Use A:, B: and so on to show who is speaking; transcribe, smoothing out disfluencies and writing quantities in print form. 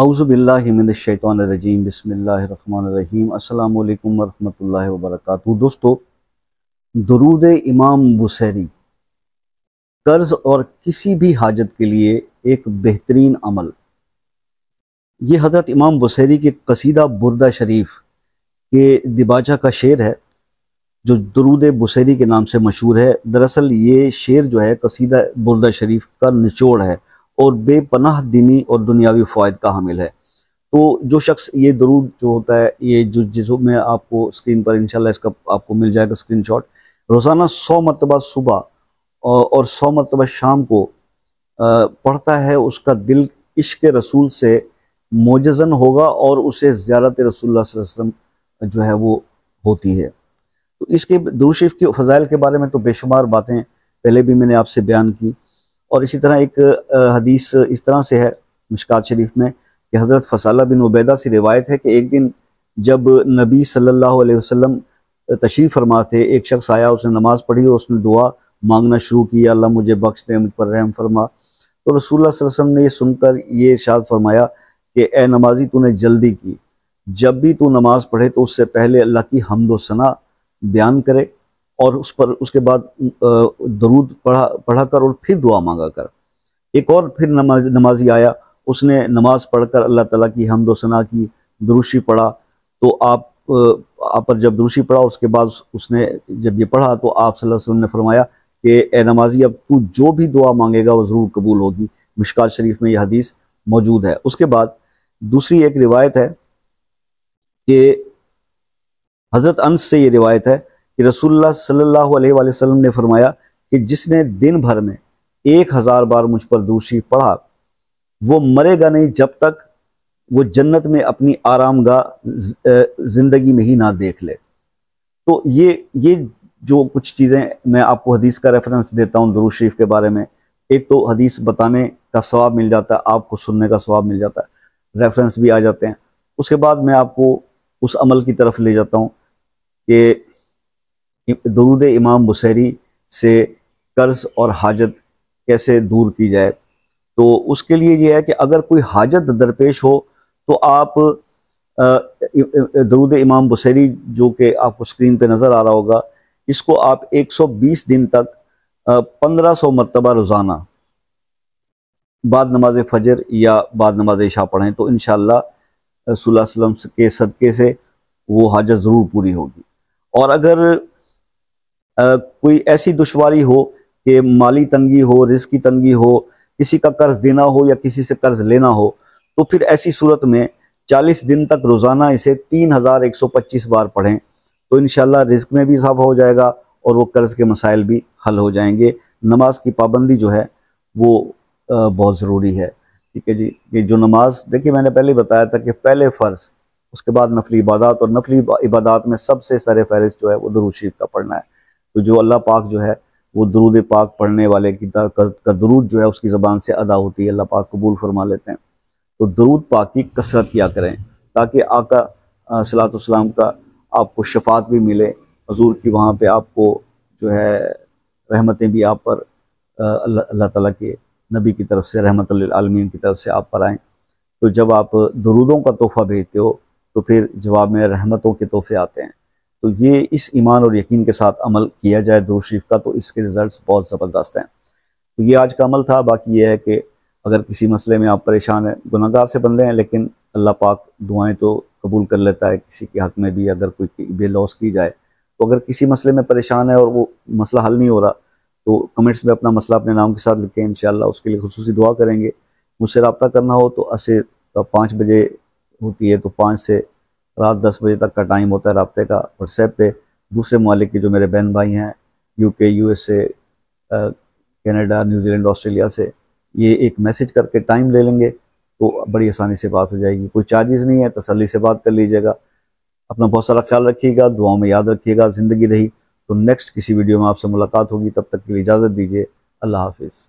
A: اعوذ باللہ من الشیطان الرجیم بسم اللہ الرحمن الرحیم السلام علیکم ورحمۃ اللہ وبرکاتہ۔ دوستو، درود امام بصیری قرض اور کسی بھی حاجت کے لیے ایک بہترین عمل۔ یہ حضرت امام بصیری کے قصیدہ بردہ شریف کے دباچہ کا شعر ہے جو درود بصیری کے نام سے مشہور ہے۔ دراصل یہ شعر جو ہے قصیدہ بردہ شریف کا نچوڑ ہے اور بے پناہ دینی اور دنیاوی فوائد کا حامل ہے۔ تو جو شخص یہ درود جو ہوتا ہے، یہ جسوں میں آپ کو اسکرین پر انشاءاللہ اس کا آپ کو مل جائے گا اسکرین شاٹ، روزانہ 100 مرتبہ صبح اور 100 مرتبہ شام کو پڑھتا ہے، اس کا دل عشق رسول سے موجزن ہوگا اور اسے زیارت رسول اللہ صلی اللہ علیہ وسلم جو ہے وہ ہوتی ہے۔ تو اس کے درود شریف کے فضائل کے بارے میں تو بے شمار باتیں پہلے بھی میں نے آپ سے بیان کی، اور اسی طرح ایک حدیث اس طرح سے ہے مشکات شریف میں کہ حضرت فضالہ بن عبیدہ سے روایت ہے کہ ایک دن جب نبی صلی اللہ علیہ وسلم تشریف فرما تھے، ایک شخص آیا، اس نے نماز پڑھی اور اس نے دعا مانگنا شروع کی، اللہ مجھے بخش دے، مجھ پر رحم فرما۔ تو رسول اللہ صلی اللہ علیہ وسلم نے یہ سن کر یہ ارشاد فرمایا کہ اے نمازی، تو نے جلدی کی، جب بھی تو نماز پڑھے تو اس سے پہلے اللہ کی حمد و ثنا بیان کرے اور اس کے بعد درود پڑھا کر اور پھر دعا مانگا کر۔ ایک اور پھر نمازی آیا، اس نے نماز پڑھ کر اللہ تعالیٰ کی حمد و ثنا کی، درود شریف پڑھا، تو آپ پر جب درود شریف پڑھا اس کے بعد اس نے جب یہ پڑھا تو آپ صلی اللہ علیہ وسلم نے فرمایا کہ اے نمازی، اب تو جو بھی دعا مانگے گا وہ ضرور قبول ہوگی۔ مشکات شریف میں یہ حدیث موجود ہے۔ اس کے بعد دوسری ایک روایت ہے کہ حضرت انس سے یہ روایت ہے کہ رسول اللہ صلی اللہ علیہ وآلہ وسلم نے فرمایا کہ جس نے دن بھر میں 1000 بار مجھ پر درود شریف پڑھا وہ مرے گا نہیں جب تک وہ جنت میں اپنی آرام گاہ زندگی میں ہی نہ دیکھ لے۔ تو یہ جو کچھ چیزیں میں آپ کو حدیث کا ریفرنس دیتا ہوں درود شریف کے بارے میں، ایک تو حدیث بتانے کا ثواب مل جاتا ہے، آپ کو سننے کا ثواب مل جاتا ہے، ریفرنس بھی آ جاتے ہیں۔ اس کے بعد میں آپ کو اس عمل کی طرف لے جاتا ہوں کہ درود امام بصیری سے قرض اور حاجت کیسے دور کی جائے۔ تو اس کے لیے یہ ہے کہ اگر کوئی حاجت درپیش ہو تو آپ درود امام بصیری جو کہ آپ کو اسکرین پہ نظر آ رہا ہوگا، اس کو آپ 120 دن تک 1500 مرتبہ روزانہ بعد نماز فجر یا بعد نماز عشاء پڑھیں تو انشاءاللہ صلی اللہ علیہ وسلم کے صدقے سے وہ حاجت ضرور پوری ہوگی۔ اور اگر کوئی ایسی دشواری ہو کہ مالی تنگی ہو، رزق کی تنگی ہو، کسی کا قرض دینا ہو یا کسی سے قرض لینا ہو، تو پھر ایسی صورت میں 40 دن تک روزانہ اسے 3125 بار پڑھیں تو انشاءاللہ رزق میں بھی اضافہ ہو جائے گا اور وہ قرض کے مسائل بھی حل ہو جائیں گے۔ نماز کی پابندی جو ہے وہ بہت ضروری ہے، ٹھیک ہے جی۔ یہ جو نماز، دیکھیے میں نے پہلے بتایا تھا کہ پہلے فرض، اس کے بعد نفلی عبادات، اور نفلی عبادات میں سب سے سر فہرست جو ہے وہ درود شریف کا پڑھنا ہے۔ تو جو اللہ پاک جو ہے وہ درود پاک پڑھنے والے کی کا درود جو ہے اس کی زبان سے ادا ہوتی ہے، اللہ پاک قبول فرما لیتے ہیں۔ تو درود پاک کی کثرت کیا کریں تاکہ آقا صلی اللہ علیہ وسلم کا آپ کو شفاعت بھی ملے، حضور کی وہاں پہ آپ کو جو ہے رحمتیں بھی آپ پر اللہ تعالیٰ کے نبی کی طرف سے، رحمت للعالمین کی طرف سے آپ پر آئیں۔ تو جب آپ درودوں کا تحفہ بھیجتے ہو تو پھر جواب میں رحمتوں کے تحفے آتے ہیں۔ تو یہ اس ایمان اور یقین کے ساتھ عمل کیا جائے درود شریف کا تو اس کے رزلٹس بہت زبردست ہیں۔ تو یہ آج کا عمل تھا۔ باقی یہ ہے کہ اگر کسی مسئلے میں آپ پریشان ہیں، گناہ گار سے بندے ہیں لیکن اللہ پاک دعائیں تو قبول کر لیتا ہے، کسی کے حق میں بھی اگر کوئی بے لوس کی جائے تو اگر کسی مسئلے میں پریشان ہے اور وہ مسئلہ حل نہیں ہو رہا تو کمنٹس میں اپنا مسئلہ اپنے نام کے ساتھ لکھیں، انشاءاللہ اس کے لیے خصوصی دعا کریں گے۔ مجھ سے رابطہ کرنا ہو تو عصر 5 بجے ہوتی ہے تو 5 سے رات 10 بجے تک کا ٹائم ہوتا ہے رابطے کا، واٹس ایپ پہ۔ دوسرے ممالک کے جو میرے بہن بھائی ہیں UK USA Canada New Zealand Australia سے، یہ ایک میسج کر کے ٹائم لے لیں گے تو بڑی آسانی سے بات ہو جائے گی، کوئی چارجز نہیں ہے، تسلی سے بات کر لیجیے گا۔ اپنا بہت سارا خیال رکھیے گا، دعاؤں میں یاد رکھیے گا۔ زندگی رہی تو نیکسٹ کسی ویڈیو میں آپ سے ملاقات ہوگی، تب تک کے لیے اجازت دیجیے، اللہ حافظ۔